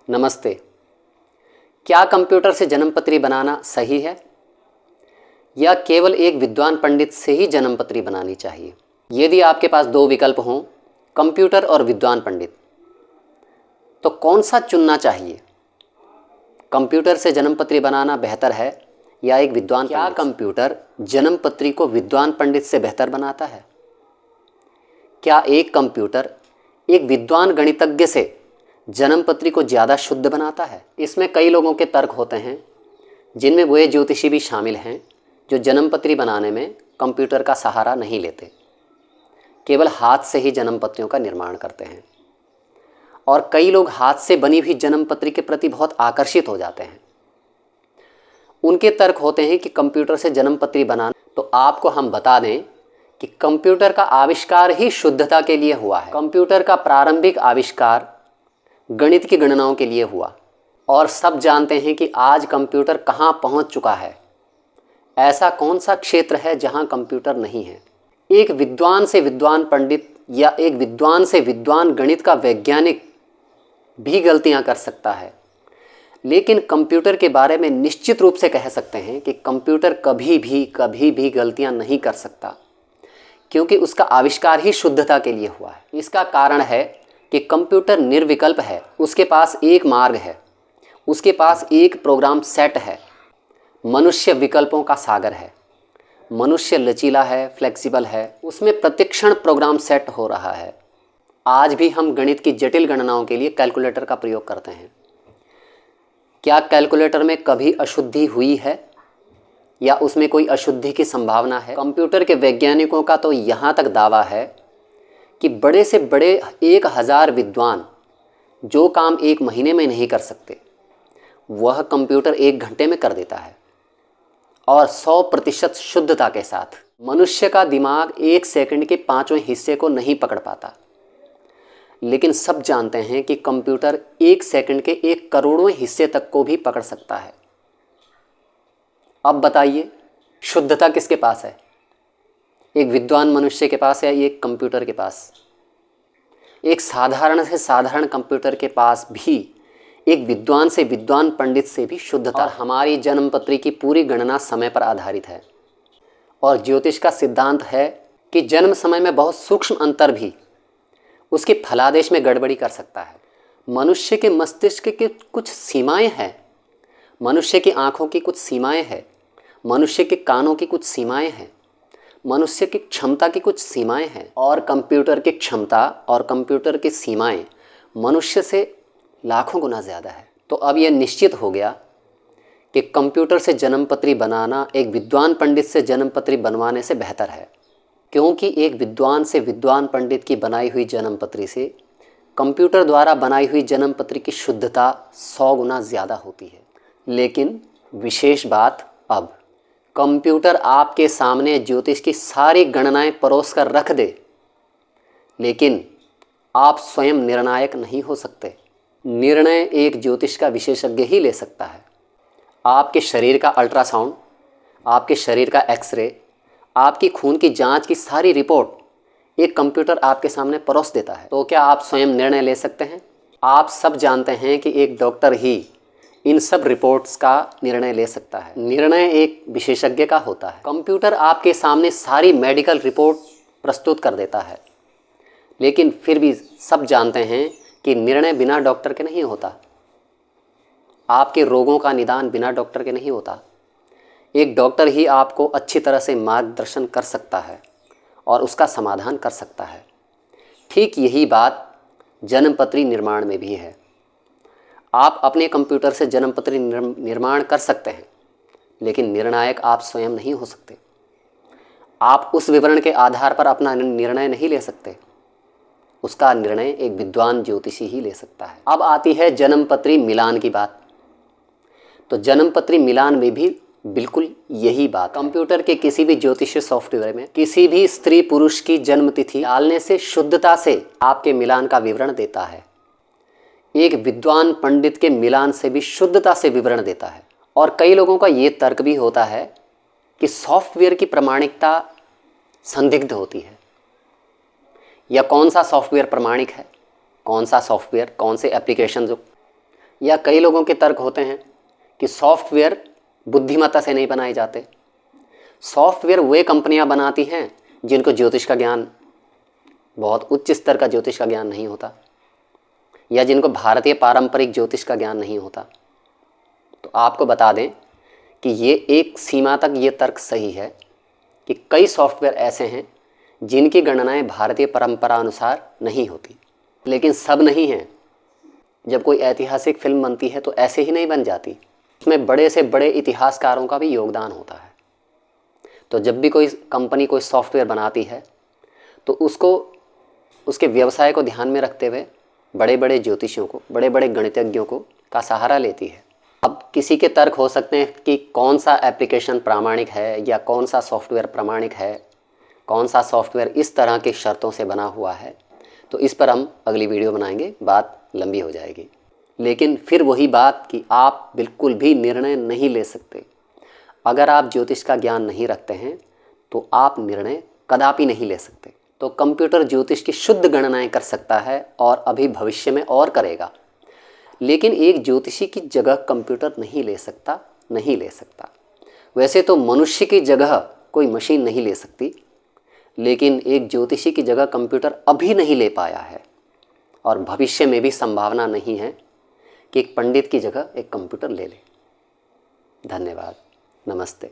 नमस्ते। क्या कंप्यूटर से जन्मपत्री बनाना सही है या केवल एक विद्वान पंडित से ही जन्मपत्री बनानी चाहिए? यदि आपके पास दो विकल्प हों, कंप्यूटर और विद्वान पंडित, तो कौन सा चुनना चाहिए? कंप्यूटर से जन्मपत्री बनाना बेहतर है या एक विद्वान पंडित? क्या कंप्यूटर जन्मपत्री को विद्वान पंडित से बेहतर बनाता है? क्या एक कंप्यूटर एक विद्वान गणितज्ञ से जन्मपत्री को ज़्यादा शुद्ध बनाता है? इसमें कई लोगों के तर्क होते हैं, जिनमें वे ज्योतिषी भी शामिल हैं जो जन्मपत्री बनाने में कंप्यूटर का सहारा नहीं लेते, केवल हाथ से ही जन्मपत्रियों का निर्माण करते हैं। और कई लोग हाथ से बनी हुई जन्मपत्री के प्रति बहुत आकर्षित हो जाते हैं। उनके तर्क होते हैं कि कंप्यूटर से जन्मपत्री बनाना, तो आपको हम बता दें कि कंप्यूटर का आविष्कार ही शुद्धता के लिए हुआ है। कंप्यूटर का प्रारंभिक आविष्कार गणित की गणनाओं के लिए हुआ और सब जानते हैं कि आज कंप्यूटर कहाँ पहुँच चुका है। ऐसा कौन सा क्षेत्र है जहाँ कंप्यूटर नहीं है? एक विद्वान से विद्वान पंडित या एक विद्वान से विद्वान गणित का वैज्ञानिक भी गलतियाँ कर सकता है, लेकिन कंप्यूटर के बारे में निश्चित रूप से कह सकते हैं कि कंप्यूटर कभी भी गलतियाँ नहीं कर सकता, क्योंकि उसका आविष्कार ही शुद्धता के लिए हुआ है। इसका कारण है कि कंप्यूटर निर्विकल्प है, उसके पास एक मार्ग है, उसके पास एक प्रोग्राम सेट है। मनुष्य विकल्पों का सागर है, मनुष्य लचीला है, फ्लेक्सिबल है, उसमें प्रतिक्षण प्रोग्राम सेट हो रहा है। आज भी हम गणित की जटिल गणनाओं के लिए कैलकुलेटर का प्रयोग करते हैं। क्या कैलकुलेटर में कभी अशुद्धि हुई है या उसमें कोई अशुद्धि की संभावना है? कंप्यूटर के वैज्ञानिकों का तो यहाँ तक दावा है कि बड़े से बड़े 1000 विद्वान जो काम एक महीने में नहीं कर सकते, वह कंप्यूटर 1 घंटे में कर देता है, और 100% शुद्धता के साथ। मनुष्य का दिमाग 1 सेकंड के 5वें हिस्से को नहीं पकड़ पाता, लेकिन सब जानते हैं कि कंप्यूटर 1 सेकंड के 1 करोड़वें हिस्से तक को भी पकड़ सकता है। अब बताइए, शुद्धता किसके पास है? एक विद्वान मनुष्य के पास या एक कंप्यूटर के पास? एक साधारण से साधारण कंप्यूटर के पास भी एक विद्वान से विद्वान पंडित से भी शुद्धता। हमारी जन्मपत्री की पूरी गणना समय पर आधारित है, और ज्योतिष का सिद्धांत है कि जन्म समय में बहुत सूक्ष्म अंतर भी उसके फलादेश में गड़बड़ी कर सकता है। मनुष्य के मस्तिष्क की कुछ सीमाएं हैं, मनुष्य की आँखों की कुछ सीमाएं हैं, मनुष्य के कानों की कुछ सीमाएं हैं, मनुष्य की क्षमता की कुछ सीमाएं हैं, और कंप्यूटर की क्षमता और कंप्यूटर की सीमाएं मनुष्य से लाखों गुना ज़्यादा है। तो अब यह निश्चित हो गया कि कंप्यूटर से जन्मपत्री बनाना एक विद्वान पंडित से जन्मपत्री बनवाने से बेहतर है, क्योंकि एक विद्वान से विद्वान पंडित की बनाई हुई जन्मपत्री से कंप्यूटर द्वारा बनाई हुई जन्मपत्री की शुद्धता 100 गुना ज़्यादा होती है। लेकिन विशेष बात, अब कंप्यूटर आपके सामने ज्योतिष की सारी गणनाएं परोस कर रख दे, लेकिन आप स्वयं निर्णायक नहीं हो सकते। निर्णय एक ज्योतिष का विशेषज्ञ ही ले सकता है। आपके शरीर का अल्ट्रासाउंड, आपके शरीर का एक्सरे, आपकी खून की जांच की सारी रिपोर्ट एक कंप्यूटर आपके सामने परोस देता है। तो क्या आप स्वयं निर्णय ले सकते हैं? आप सब जानते हैं कि एक डॉक्टर ही इन सब रिपोर्ट्स का निर्णय ले सकता है। निर्णय एक विशेषज्ञ का होता है। कंप्यूटर आपके सामने सारी मेडिकल रिपोर्ट प्रस्तुत कर देता है, लेकिन फिर भी सब जानते हैं कि निर्णय बिना डॉक्टर के नहीं होता। आपके रोगों का निदान बिना डॉक्टर के नहीं होता। एक डॉक्टर ही आपको अच्छी तरह से मार्गदर्शन कर सकता है और उसका समाधान कर सकता है। ठीक यही बात जन्मपत्री निर्माण में भी है। आप अपने कंप्यूटर से जन्मपत्री निर्माण कर सकते हैं, लेकिन निर्णायक आप स्वयं नहीं हो सकते। आप उस विवरण के आधार पर अपना निर्णय नहीं ले सकते, उसका निर्णय एक विद्वान ज्योतिषी ही ले सकता है। अब आती है जन्मपत्री मिलान की बात। तो जन्मपत्री मिलान में भी बिल्कुल यही बात। कंप्यूटर के किसी भी ज्योतिषीय सॉफ्टवेयर में किसी भी स्त्री पुरुष की जन्म तिथि डालने से शुद्धता से आपके मिलान का विवरण देता है। एक विद्वान पंडित के मिलान से भी शुद्धता से विवरण देता है। और कई लोगों का ये तर्क भी होता है कि सॉफ्टवेयर की प्रामाणिकता संदिग्ध होती है, या कौन सा सॉफ्टवेयर प्रामाणिक है, कौन सा सॉफ्टवेयर, कौन से एप्लीकेशन या कई लोगों के तर्क होते हैं कि सॉफ्टवेयर बुद्धिमत्ता से नहीं बनाए जाते। सॉफ्टवेयर वे कंपनियां बनाती हैं जिनको ज्योतिष का ज्ञान, बहुत उच्च स्तर का ज्योतिष का ज्ञान नहीं होता, या जिनको भारतीय पारंपरिक ज्योतिष का ज्ञान नहीं होता। तो आपको बता दें कि ये एक सीमा तक ये तर्क सही है कि कई सॉफ्टवेयर ऐसे हैं जिनकी गणनाएं भारतीय परंपरा अनुसार नहीं होती, लेकिन सब नहीं हैं। जब कोई ऐतिहासिक फिल्म बनती है तो ऐसे ही नहीं बन जाती, उसमें बड़े से बड़े इतिहासकारों का भी योगदान होता है। तो जब भी कोई कंपनी कोई सॉफ्टवेयर बनाती है तो उसको उसके व्यवसाय को ध्यान में रखते हुए बड़े बड़े ज्योतिषियों को, बड़े बड़े गणितज्ञों को का सहारा लेती है। अब किसी के तर्क हो सकते हैं कि कौन सा एप्लीकेशन प्रामाणिक है या कौन सा सॉफ्टवेयर प्रामाणिक है, कौन सा सॉफ्टवेयर इस तरह की शर्तों से बना हुआ है। तो इस पर हम अगली वीडियो बनाएंगे, बात लंबी हो जाएगी। लेकिन फिर वही बात कि आप बिल्कुल भी निर्णय नहीं ले सकते। अगर आप ज्योतिष का ज्ञान नहीं रखते हैं तो आप निर्णय कदापि नहीं ले सकते। तो कंप्यूटर ज्योतिष की शुद्ध गणनाएं कर सकता है और अभी भविष्य में और करेगा, लेकिन एक ज्योतिषी की जगह कंप्यूटर नहीं ले सकता। वैसे तो मनुष्य की जगह कोई मशीन नहीं ले सकती, लेकिन एक ज्योतिषी की जगह कंप्यूटर अभी नहीं ले पाया है और भविष्य में भी संभावना नहीं है कि एक पंडित की जगह एक कंप्यूटर ले ले। धन्यवाद। नमस्ते।